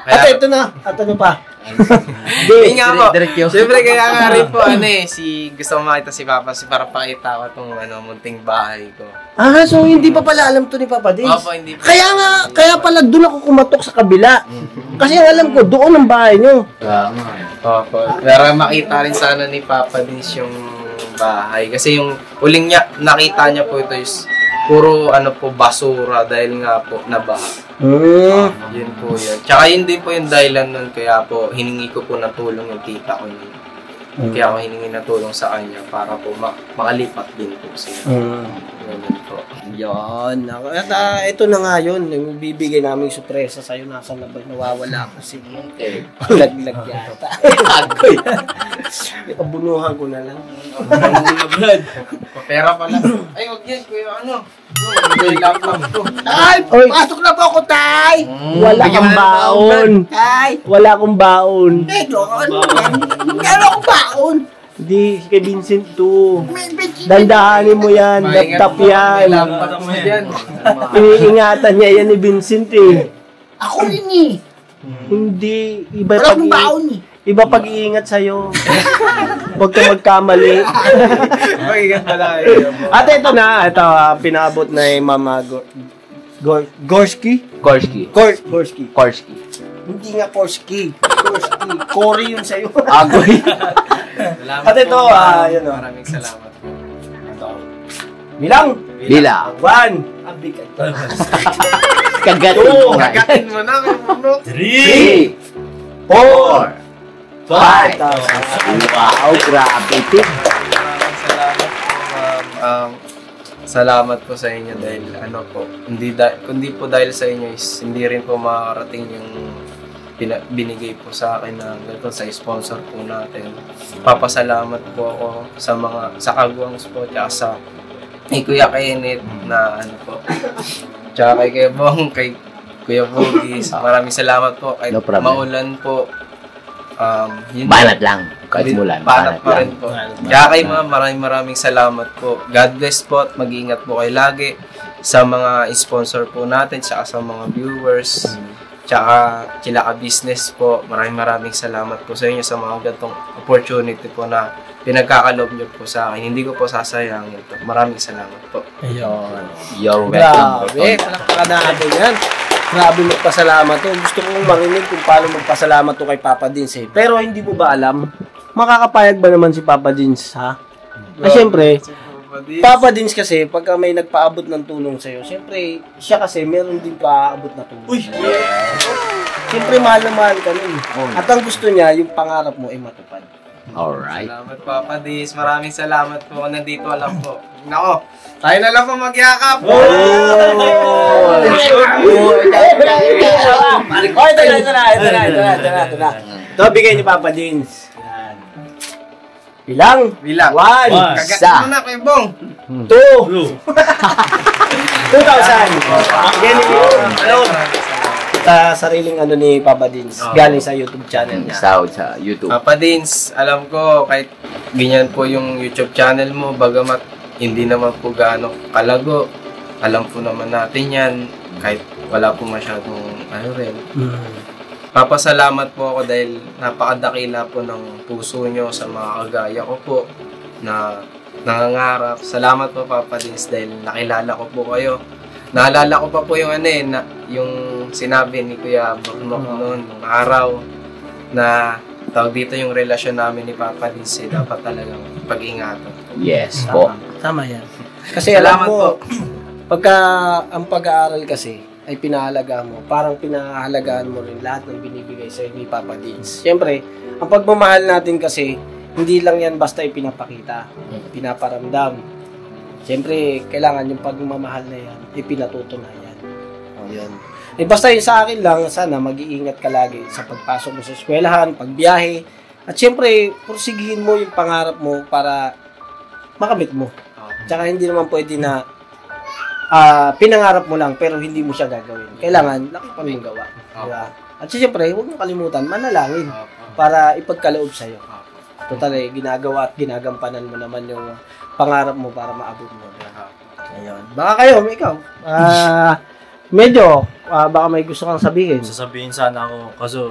At ito na, at ano pa? Hindi nga po. Direct Siyempre kaya nga rin po, gusto ko makita si Papa para pakita ko itong munting bahay ko. So hindi pa pala alam to ni Papa Dins? Opo, hindi pa. Kaya pala doon ako kumatok sa kabila. Kasi ang alam ko, doon ang bahay nyo. Opo. Para makita rin sana ni Papa Dins yung bahay. Kasi yung huling niya, nakita niya po ito is puro basura dahil nga po nabaha. Yun po yun. Tsaka yun din po yung dahilan nun kaya po hiningi ko po ng tulong yung tita ko nun. Kaya ako hiningi ng tulong sa kanya para po makalipat din po siya. Ganun po. Yan. At ito na nga yun. Yung bibigay namin sorpresa sa'yo. Nasa na ba? Nawawala kasi. Laglag yata. Agoy. Abunuhan ko na lang. Pera pala. Ay, wag yan. Kuya, Yung laptop ko. Tay, pasok na po ako, Tay. Wala kang baon. Tay. Wala akong baon. Doon. Meron akong baon. Hindi, kay Vincent to. May Dandahanin mo yan. Laptop yan. Laptop mo yan. Iniingatan niya yan ni Vincent eh. Ako rin eh. Hindi. Iba Wala akong baon eh. Iba pag-iingat sa'yo. Huwag ka magkamali. Magigat pala kayo. At ito na. Ito, pinabot na yung Mama Gorski. Korski. Gorski. Hindi nga Gorski. Cory yun sa'yo. Agoy. Salamat At ito, po, yun o. maraming salamat po. Bilang. Bila. 1. Ang bigat. Kagatin mo nga. Kagatin mo na, may puno. 3, 4, 5. Wow, grabe. Maraming salamat po, ma'am. Salamat po sa inyo dahil kundi po dahil sa inyo is hindi rin po makakarating yung binigay po sa akin na ganito sa sponsor po natin. Papasalamat po ako sa Kagwangs po tsaka sa Kuya Kenneth na tsaka kay Kuya Bong, kay Kuya Bogis. Maraming salamat po kahit No problem. maulan po. Banat lang. Kahit mulan. Banat pa rin lang. po. Kaya kay ma'am, maraming salamat po. God bless po at mag-iingat po kayo lagi sa mga sponsor po natin, tsaka sa mga viewers, tsaka sila ka-business po. Maraming salamat po sa inyo sa mga ganitong opportunity po na pinagkakalob nyo po sa akin. Hindi ko po sasayangin ito. Maraming salamat po. Ayun. You're welcome. Grabe. Palakpakan natin yan. Grabe magpasalamat to. Gusto kong marinig kung paano magpasalamat to kay Papa Dins eh. Pero hindi mo ba alam, makakapayag ba naman si Papa Dins, ha? Siyempre, Papa Dins kasi, pagka may nagpaabot ng tulong sa'yo, siyempre, siya kasi meron din paabot na tulong. Uy! Siyempre, mahal na mahal ka nun. At ang gusto niya, yung pangarap mo ay matupad. Alright. Salamat Papa Dis. Maraming salamat po. Nandito lang po. Nako, tayo na lang po magyakap. Ito na. Ito, bigay ni Papa Dins. Bilang? 1, Kagatin mo na kay Bong. 2, 2,000. Bigay ni sariling ni Papa Dins. Galing sa YouTube channel niya. Sa YouTube. Papa Dins, alam ko kahit ganyan po yung YouTube channel mo, bagamat hindi naman po gaano kalago, alam po naman natin yan, kahit wala po masyadong rin. Papasalamat po ako dahil napakadakila po ng puso nyo sa mga kagaya ko po na nangangarap. Salamat po Papa Dins dahil nakilala ko po kayo. Naalala ko pa po yung yung sinabi ni Kuya Bruno noon, nung araw na tawag dito yung relasyon namin ni Papa Dins, dapat talagang pag-ingatan. Yes po. Tama yan. Kasi alam Salamat mo, po. pagka ang pag-aaral kasi ay pinahalaga mo, parang pinahalagaan mo rin lahat ng binibigay sa ni Papa Dins. Siyempre, ang pagmamahal natin kasi, hindi lang yan basta ipinapakita, pinaparamdam. Siyempre, kailangan yung pagmamahal na yan, ipinatutunayan. Yun. Eh, basta yun sa akin lang, sana mag-iingat ka lagi sa pagpasok mo sa eskwelahan, pagbiyahe, at siyempre, pursigihin mo yung pangarap mo para makamit mo. Tsaka hindi naman pwede na pinangarap mo lang pero hindi mo siya gagawin. Kailangan, laki pa rin gawa. Diba? At siyempre, huwag mong kalimutan, manalangin para ipagkaloob sa'yo. Total ginagawa at ginagampanan mo naman yung pangarap mo para maabot mo. Ayun. Baka kayo, ikaw, Medyo, baka may gusto kang sabihin. Sasabihin sana ako, kaso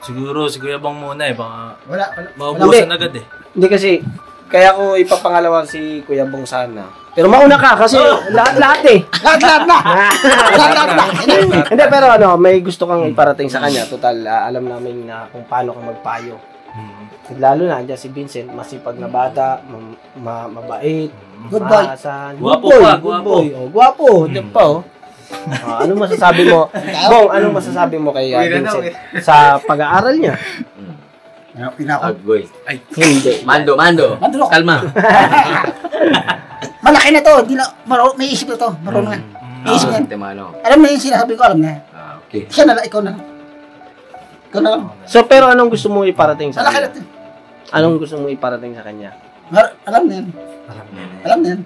siguro si Kuya Bang muna eh, baka Wala. maubusan agad eh. Hindi kasi, kaya ko ipapangalawa si Kuya Bong sana. Pero mauna ka kasi lahat eh. Lahat na. Lahat na. Hindi, pero may gusto kang iparating sa kanya. Total, alam namin na kung paano ka magpayo. Lalo na, andyan si Vincent, masipag na bata, mabait, Good boy. maasahan. Guwapo Good boy, pa, good guwapo. boy. Oh, guwapo, diyan pa oh. Anong masasabi mo? Bong, anong masasabi mo kay Vincent sa pag-aaral niya? Pinako. Agboy. Hindi. Mando. Mando. Kalma. Malaki na to. Di na, may isip na to. Marunong na. May isip na. Timano. Alam na yung sinasabi ko, alam na. Okay. Siya na lang, ikaw na lang. Ikaw na lang. So, pero anong gusto mo iparating sa Malaki na kanya? to. Anong gusto mo iparating sa kanya? Alam na yan. Alam na yan.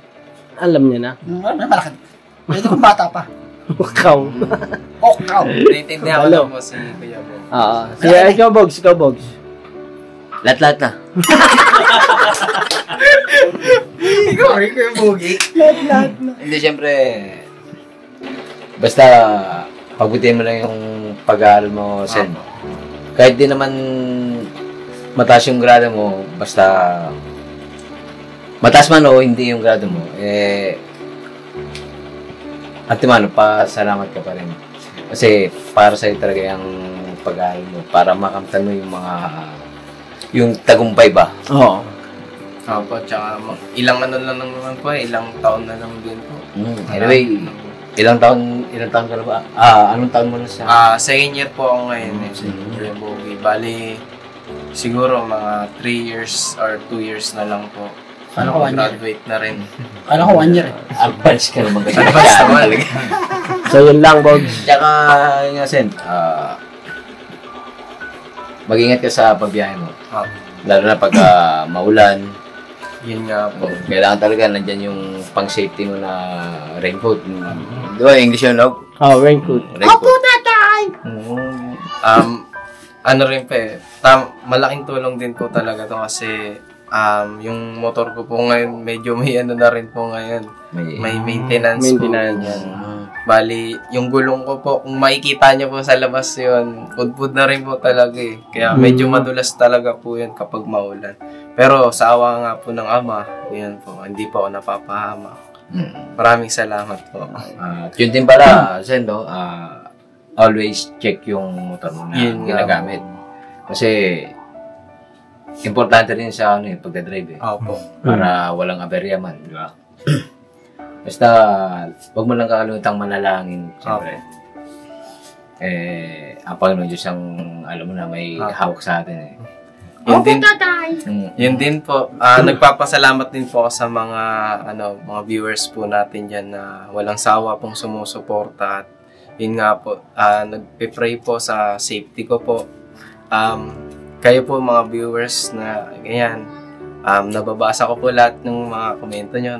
Alam niya na. Alam na, malaki. Pwede kong bata pa. Ikaw. Ikaw. Naintindihan ko lang po si Kuya Bong. Ikaw, Bogs. Lahat na. Ikaw yung bugi. Hindi, syempre, basta pagbutihin mo lang yung pag-aaral mo, Sen. Kahit di naman mataas yung grado mo, basta mataas man o hindi yung grado mo, at mano, pasalamat ka pa rin. Kasi para sa'yo talaga yung pag-aaral mo, para makamtan mo yung tagumpay ba? Oo. Opo, tsaka ilang ano lang naman po ilang taon na lang din po. Anyway, ilang taon ka na ba? Anong taon mo na siya? Second year po ako ngayon Kuya Bogi. Bali, siguro mga 3 years or 2 years na lang po. Kala ko 1 year. Graduate na rin. Kala ko 1 year. Advance ka naman kasi. Advance naman. So, yun lang, Bogs. Tsaka, yun nga, Sen, mag-ingat ka sa pagbiyahe mo. Lalo na pag maulan. Yun nga po. Kailangan talaga nandyan yung pang-safety mo na raincoat. Di ba, English yun, no? Raincoat. Opo, tatay! Ano rin pa malaking tulong din po talaga to kasi yung motor ko po ngayon medyo may ano na rin po ngayon. May maintenance po. Bali, yung gulong ko po, kung makikita nyo po sa labas yun, pudpud na rin po talaga eh. Kaya medyo madulas talaga po yun kapag maulan. Pero sa awa nga po ng ama, yun po, hindi po ako napapahamak. Maraming salamat po. Yun din pala, Sen, no? Always check yung motor mo na ginagamit. Kasi, importante rin sa pagdadrive eh. Opo. Para walang aberya man, di ba? Basta, wag mo lang kakalimutang manalangin, siyempre. Ang Panginoon Diyos ang, alam mo na, may hawak sa atin eh. Yun din, yun din po. Nagpapasalamat din po ako sa mga mga viewers po natin dyan na walang sawa pong sumusuporta. At yun nga po, nagpe-pray po sa safety ko po. Kayo po mga viewers na ganyan, nababasa ko po lahat ng mga komento nyo.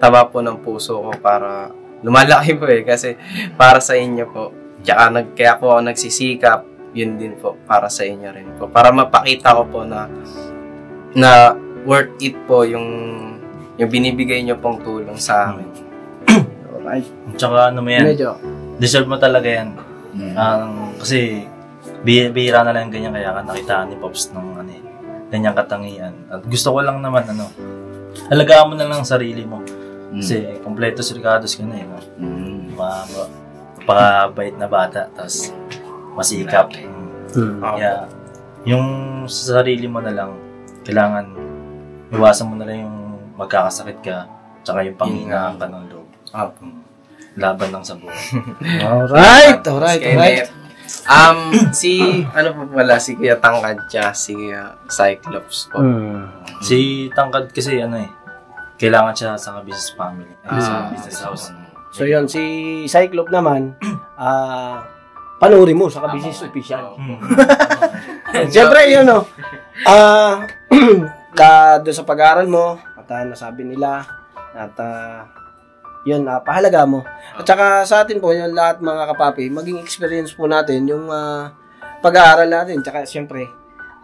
Taba po ng puso ko para lumalaki po kasi para sa inyo po. Tsaka kaya po ako nagsisikap, yun din po para sa inyo rin po. Para mapakita ko po na worth it po yung binibigay nyo pong tulong sa amin. Alright. Tsaka ano mo yan, Medyo. deserve mo talaga yan. Kasi bihira na lang ganyan kaya ka nakita ni Pops ng ganyang katangian. At gusto ko lang naman alagaan mo na lang ang sarili mo. Kasi kompleto si Ricardos ka na eh. No? Napakabait na bata, tapos masikap. Kaya, yung sa sarili mo na lang, kailangan iwasan mo na lang yung magkakasakit ka, tsaka yung panghingaan ka ng loob. Laban lang sa buhay. Alright. Si si Kuya Tangkad siya, si Cyclops po. Si Tangkad kasi kailangan siya sa business family. Sa business house. So yun, si Cyclop naman, panoorin mo sa business official. Siyempre yun doon sa pag-aaral mo, at nasabi nila, at yun, pahalaga mo. At saka sa atin po, yung lahat mga kapapi, maging experience po natin yung pag-aaral natin. Tsaka siyempre,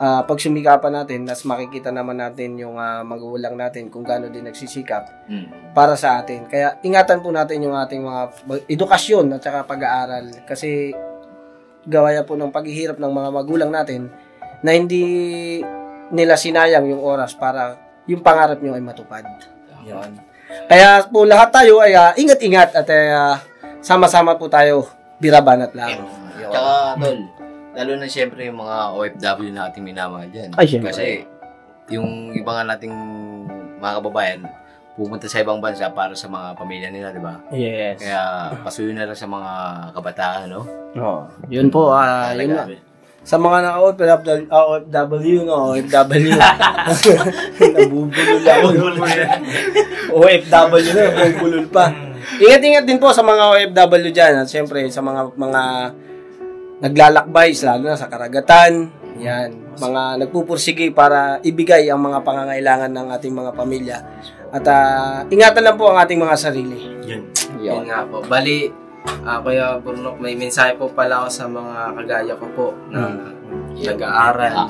pagsumikapan natin, nas makikita naman natin yung magulang natin kung gaano din nagsisikap para sa atin. Kaya ingatan po natin yung ating mga edukasyon at saka pag-aaral. Kasi gawaya po ng paghihirap ng mga magulang natin na hindi nila sinayang yung oras para yung pangarap nyo ay matupad. Yan. Kaya po lahat tayo ay ingat-ingat at sama-sama po tayo birabanat lang. Tsaka, tol, lalo na siyempre yung mga OFW na ating minamahal dyan. Ay, siyempre. Kasi yung iba nga nating mga kababayan, pumunta sa ibang bansa para sa mga pamilya nila, di ba? Yes. Kaya pasuyo na lang sa mga kabataan, no? Oh, yun po, yun na. Sa mga OFW, no? OFW. Nabubulol ako. OFW na, nabubulol pa. Ingat-ingat din po sa mga OFW dyan. At syempre, sa mga naglalakbay, lalo na sa karagatan. Yan. Mga nagpupursige para ibigay ang mga pangangailangan ng ating mga pamilya. At ingatan lang po ang ating mga sarili. Yun nga po. Bali, Kuya Burnok, may mensahe po pala ako sa mga kagaya ko po na nag-aaral.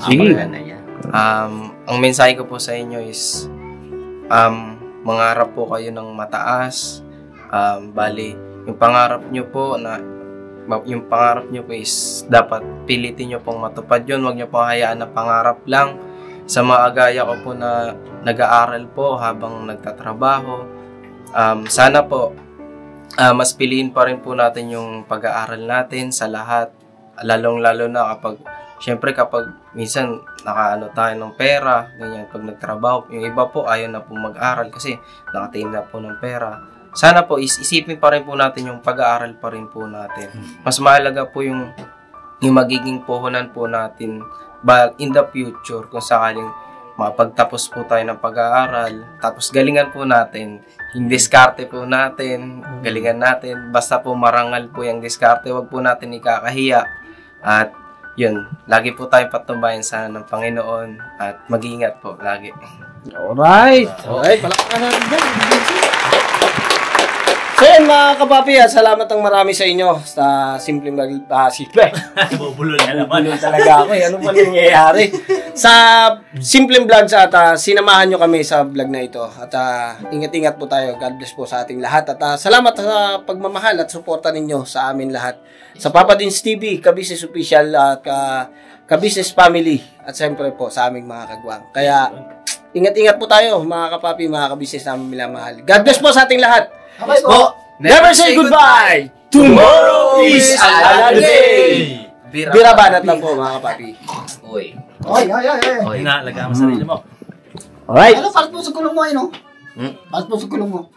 Ang mensahe ko po sa inyo is mangarap po kayo ng mataas. Bali, yung pangarap nyo po is dapat pilitin nyo pong matupad yun. Huwag nyo pong hayaan na pangarap lang. Sa mga agaya ko po na nag-aaral po habang nagtatrabaho, sana po mas piliin pa rin po natin yung pag-aaral natin sa lahat. Lalong-lalo na kapag minsan nakaano tayo ng pera, ganyan, pag nagtrabaho. Yung iba po ayaw na po mag-aral kasi nakatingin na po ng pera. Sana po isipin pa rin po natin yung pag-aaral pa rin po natin. Mas mahalaga po yung magiging puhunan po natin in the future kung sakaling mapagtapos po tayo ng pag-aaral, tapos galingan po natin, yung diskarte po natin, galingan natin, basta po marangal po yung diskarte, wag po natin ikakahiya. At yun, lagi po tayong patumbayan sana ng Panginoon at mag-iingat po lagi. Alright, palakpakan natin dyan. So yun mga kapapi, salamat ng marami sa inyo sa simpleng Bubulol na naman. Bubulol talaga ako Ano ba nangyayari? Sa simpleng vlogs at sinamahan nyo kami sa vlog na ito. At ingat-ingat po tayo. God bless po sa ating lahat. At salamat sa pagmamahal at suporta ninyo sa amin lahat. Sa Papa Dins TV, Ka-Business Official at Ka-Business Family. At siyempre po sa aming mga kagwang. Kaya ingat-ingat po tayo mga kapapi, mga ka-business namin minamahal. God bless po sa ating lahat. Never say goodbye. Tomorrow is another day. Birabanat lang po mga kapapi. Uy. Nga, lagyan mo sarili mo. Alright. Palit mo sa kulong mo, Palit mo sa kulong mo.